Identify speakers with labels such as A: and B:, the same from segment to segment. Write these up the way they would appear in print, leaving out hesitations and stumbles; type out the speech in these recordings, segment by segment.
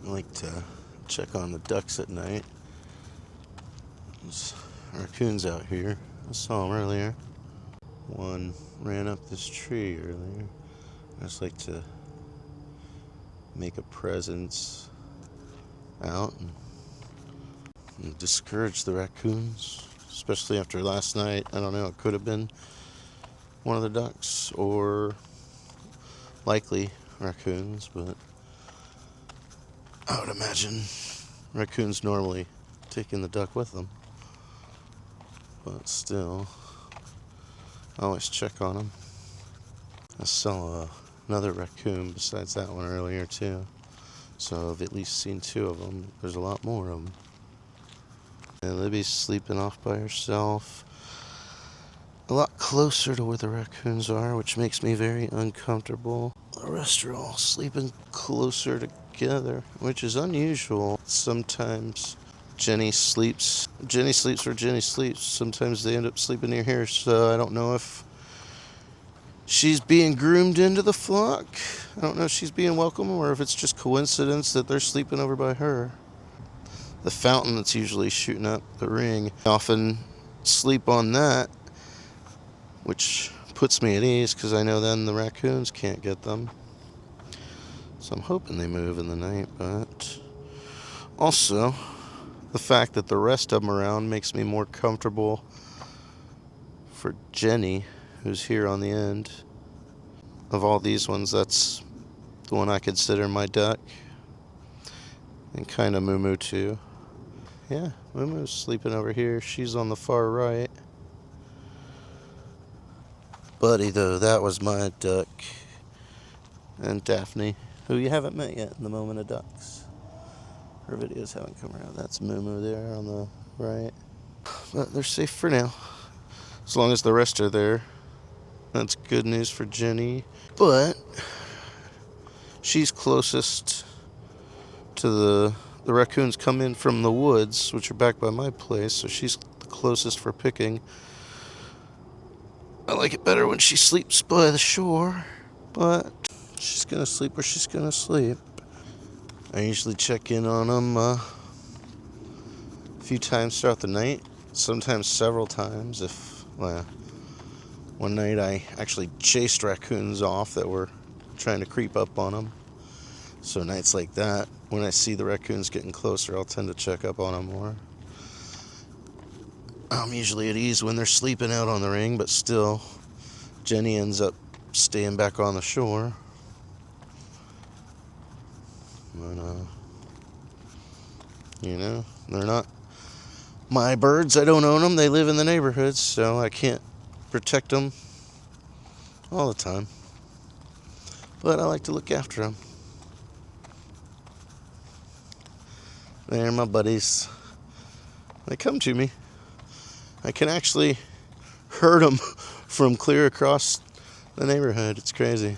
A: I like to check on the ducks at night. There's raccoons out here. I saw them earlier. One ran up this tree earlier. I just like to make a presence out and discourage the raccoons, especially after last night. I don't know, it could have been one of the ducks or likely raccoons, but I would imagine raccoons normally taking the duck with them. But still, I always check on them. I saw another raccoon besides that one earlier too, so I've at least seen two of them. There's a lot more of them. And Libby's sleeping off by herself, a lot closer to where the raccoons are, which makes me very uncomfortable. The rest are all sleeping closer together, which is unusual. Sometimes Jenny sleeps where Jenny sleeps. Sometimes they end up sleeping near here, so I don't know if she's being groomed into the flock. I don't know if she's being welcome or if it's just coincidence that they're sleeping over by her. The fountain that's usually shooting up the ring, I often sleep on that, which puts me at ease because I know then the raccoons can't get them. So I'm hoping they move in the night, but also the fact that the rest of them around makes me more comfortable for Jenny, who's here on the end. Of all these ones, that's the one I consider my duck. And kind of Moo too. Yeah, Moo's sleeping over here. She's on the far right. Buddy, though, that was my duck. And Daphne, who you haven't met yet in the Moment of Ducks. Her videos haven't come around. That's Moo there on the right. But they're safe for now. As long as the rest are there. That's good news for Jenny. But she's closest to the raccoons come in from the woods, which are back by my place, so she's the closest for picking. I like it better when she sleeps by the shore, but she's gonna sleep where she's gonna sleep. I usually check in on them a few times throughout the night, sometimes several times. One night I actually chased raccoons off that were trying to creep up on them. So nights like that, when I see the raccoons getting closer, I'll tend to check up on them more. I'm usually at ease when they're sleeping out on the ring, but still, Jenny ends up staying back on the shore. But, they're not my birds. I don't own them. They live in the neighborhood, so I can't protect them all the time. But I like to look after them. They're my buddies. They come to me. I can actually herd them from clear across the neighborhood. It's crazy.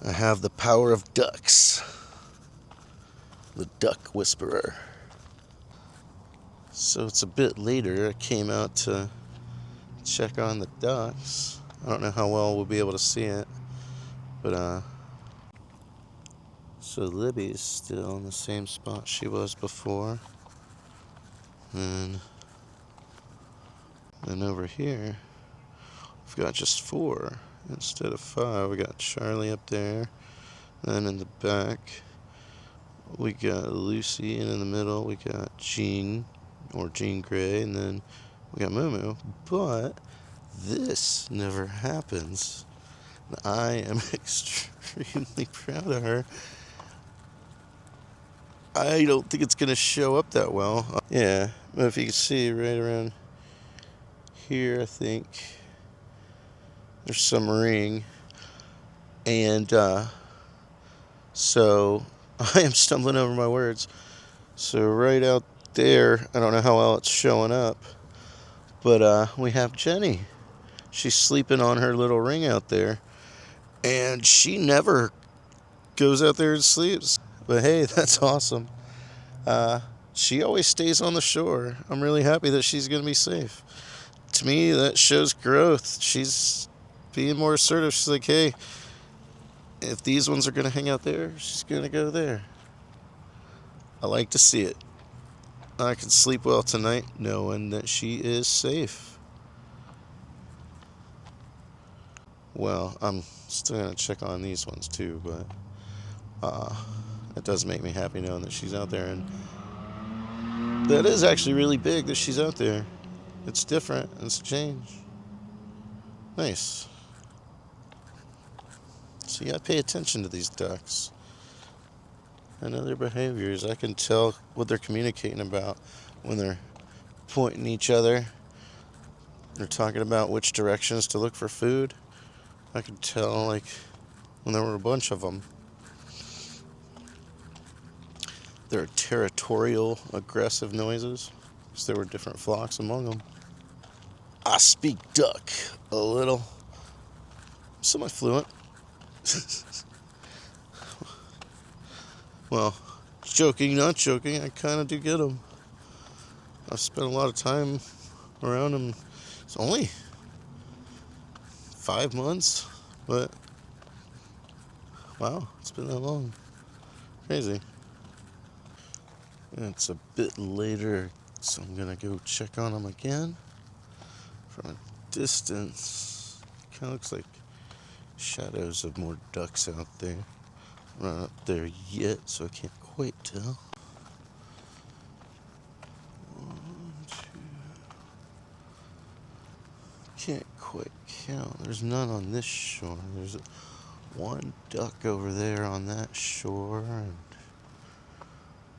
A: I have the power of ducks. The duck whisperer. So it's a bit later. I came out to check on the ducks. I don't know how well we'll be able to see it. But, so Libby is still in the same spot she was before. And over here, we've got just 4 instead of 5. We got Charlie up there. Then in the back, we got Lucy. And in the middle, we got Jean, or Jean Grey. And then we got Moo. But this never happens. I am extremely proud of her. I don't think it's going to show up that well. Yeah, if you can see right around here, I think there's some ring. And so I am stumbling over my words. So right out there, I don't know how well it's showing up, but we have Jenny. She's sleeping on her little ring out there. And she never goes out there and sleeps. But hey, that's awesome. She always stays on the shore. I'm really happy that she's going to be safe. To me, that shows growth. She's being more assertive. She's like, hey, If these ones are going to hang out there, she's going to go there. I like to see it. I can sleep well tonight knowing that she is safe. Well, I'm still going to check on these ones too, but it does make me happy knowing that she's out there. And that is actually really big that she's out there. It's different. It's a change. Nice. See, I pay attention to these ducks. I know their behaviors. I can tell what they're communicating about when they're pointing each other. They're talking about which directions to look for food. I could tell, like, when there were a bunch of them. There are territorial, aggressive noises, because there were different flocks among them. I speak duck a little. Semi-fluent. Well, joking, not joking, I kind of do get them. I've spent a lot of time around them. It's only 5 months, but wow, it's been that long. Crazy. And it's a bit later, so I'm gonna go check on them again. From a distance, kind of looks like shadows of more ducks out there. I'm not up there yet, so I can't quite tell. 1, 2. Can't quite count. There's none on this shore. There's one duck over there on that shore, and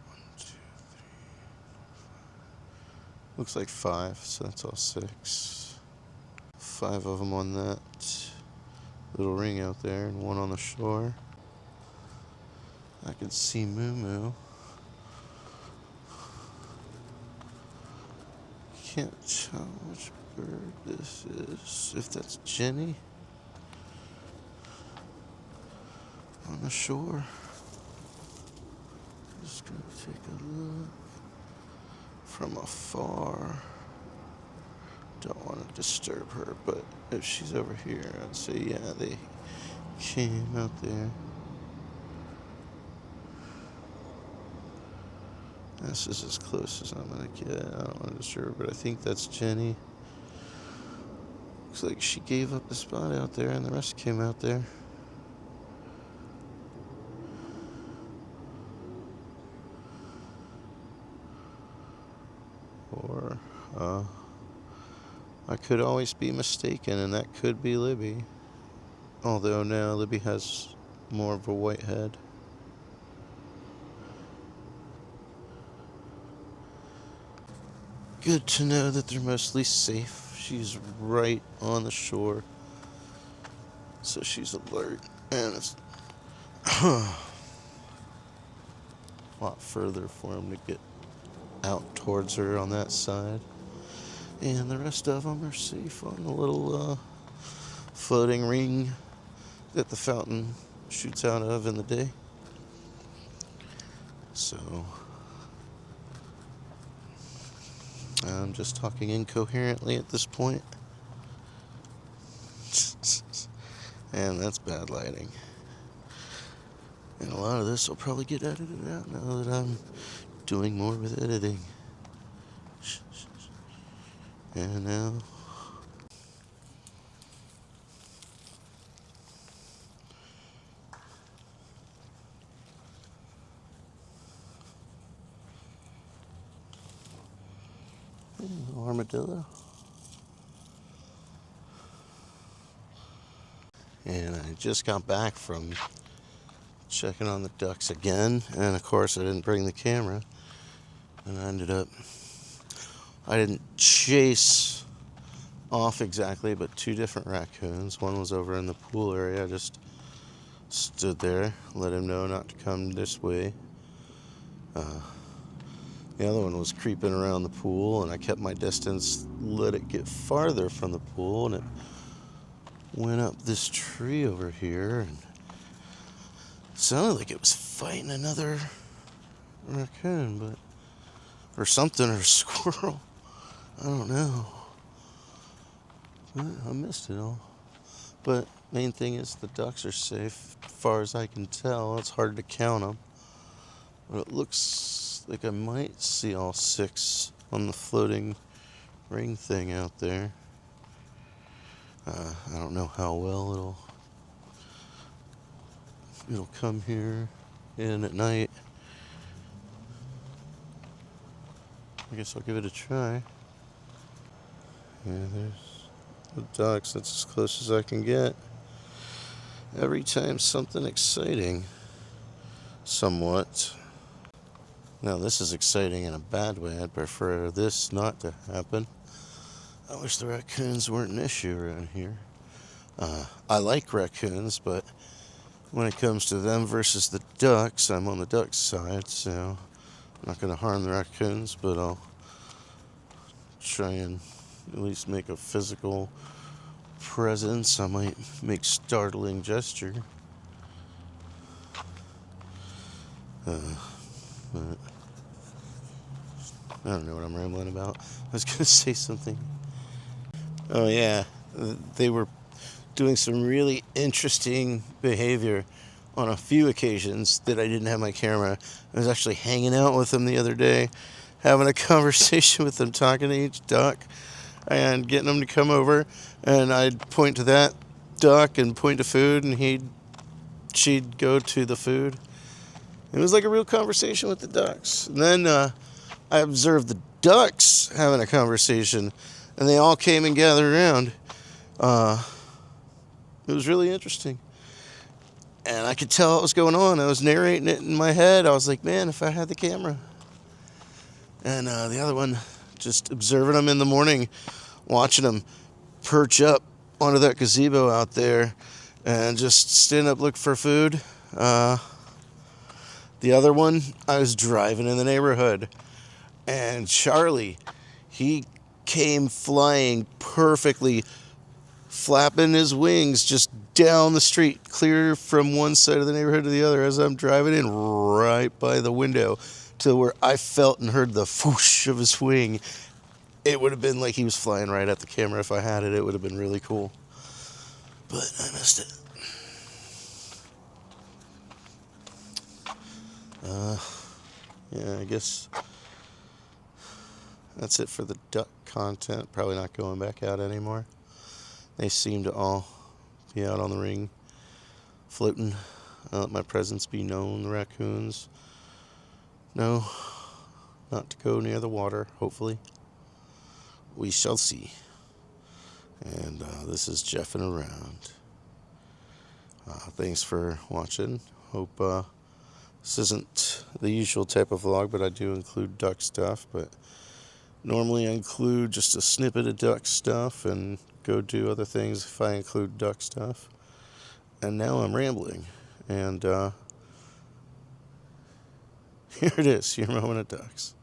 A: 1, 2, 3, 4, 5. Looks like 5, so that's all 6. 5 of them on that little ring out there, and 1 on the shore. I can see Moo Moo. Can't tell which bird this is. If that's Jenny on the shore. Just gonna take a look from afar. Don't want to disturb her, but if she's over here, I'd say yeah, they came out there. This is as close as I'm gonna get. I don't want to disturb her, but I think that's Jenny. Looks like she gave up the spot out there and the rest came out there. Or, I could always be mistaken, and that could be Libby. Although now Libby has more of a white head. Good to know that they're mostly safe. She's right on the shore, so she's alert, and it's a lot further for him to get out towards her on that side. And the rest of them are safe on the little floating ring that the fountain shoots out of in the day. So I'm just talking incoherently at this point. And that's bad lighting. And a lot of this will probably get edited out now that I'm doing more with editing. And now armadillo. And I just got back from checking on the ducks again, and of course I didn't bring the camera, and I didn't chase off exactly, but 2 different raccoons. One was over in the pool area. I just stood there, let him know not to come this way. The other one was creeping around the pool, and I kept my distance, let it get farther from the pool, and it went up this tree over here, and it sounded like it was fighting another raccoon, or something, or a squirrel. I don't know. I missed it all. But Main thing is the ducks are safe, as far as I can tell. It's hard to count them, but it looks like I might see all 6 on the floating ring thing out there. I don't know how well it'll come here in at night. I guess I'll give it a try. Yeah, there's the ducks. That's as close as I can get. Every time something exciting, somewhat. Now this is exciting in a bad way. I'd prefer this not to happen. I wish the raccoons weren't an issue around here. I like raccoons, but when it comes to them versus the ducks, I'm on the ducks side, so I'm not going to harm the raccoons, but I'll try and at least make a physical presence. I might make startling gesture. But I don't know what I'm rambling about. I was going to say something. Oh yeah, they were doing some really interesting behavior on a few occasions that I didn't have my camera. I was actually hanging out with them the other day, having a conversation with them, talking to each duck and getting them to come over, and I'd point to that duck and point to food, and she'd go to the food. It was like a real conversation with the ducks. And then I observed the ducks having a conversation, and they all came and gathered around. It was really interesting. And I could tell what was going on. I was narrating it in my head. I was like, man, if I had the camera. And the other one, just observing them in the morning, watching them perch up onto that gazebo out there and just stand up, look for food. The other one, I was driving in the neighborhood, and Charlie, he came flying perfectly, flapping his wings just down the street, clear from one side of the neighborhood to the other as I'm driving in, right by the window to where I felt and heard the whoosh of his wing. It would have been like he was flying right at the camera. If I had it, it would have been really cool. But I missed it. Yeah, I guess that's it for the duck content. Probably not going back out anymore. They seem to all be out on the ring, floating. I let my presence be known. The raccoons, no, not to go near the water, hopefully. We shall see. And this is Jeffing Around. Thanks for watching. Hope this isn't the usual type of vlog, but I do include duck stuff. But normally I include just a snippet of duck stuff and go do other things if I include duck stuff. And now I'm rambling. And here it is, your moment of ducks.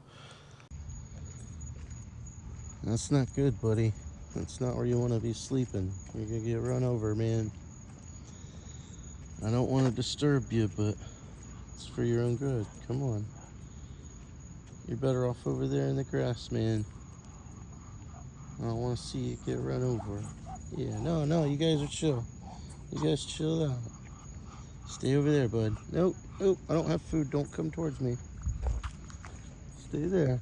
A: That's not good, buddy. That's not where you want to be sleeping. You're going to get run over, man. I don't want to disturb you, but it's for your own good. Come on. You're better off over there in the grass, man. I don't want to see you get run over. Yeah, no, you guys are chill. You guys chill out. Stay over there, bud. Nope, I don't have food. Don't come towards me. Stay there.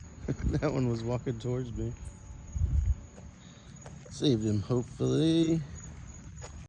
A: That one was walking towards me. Saved him, hopefully.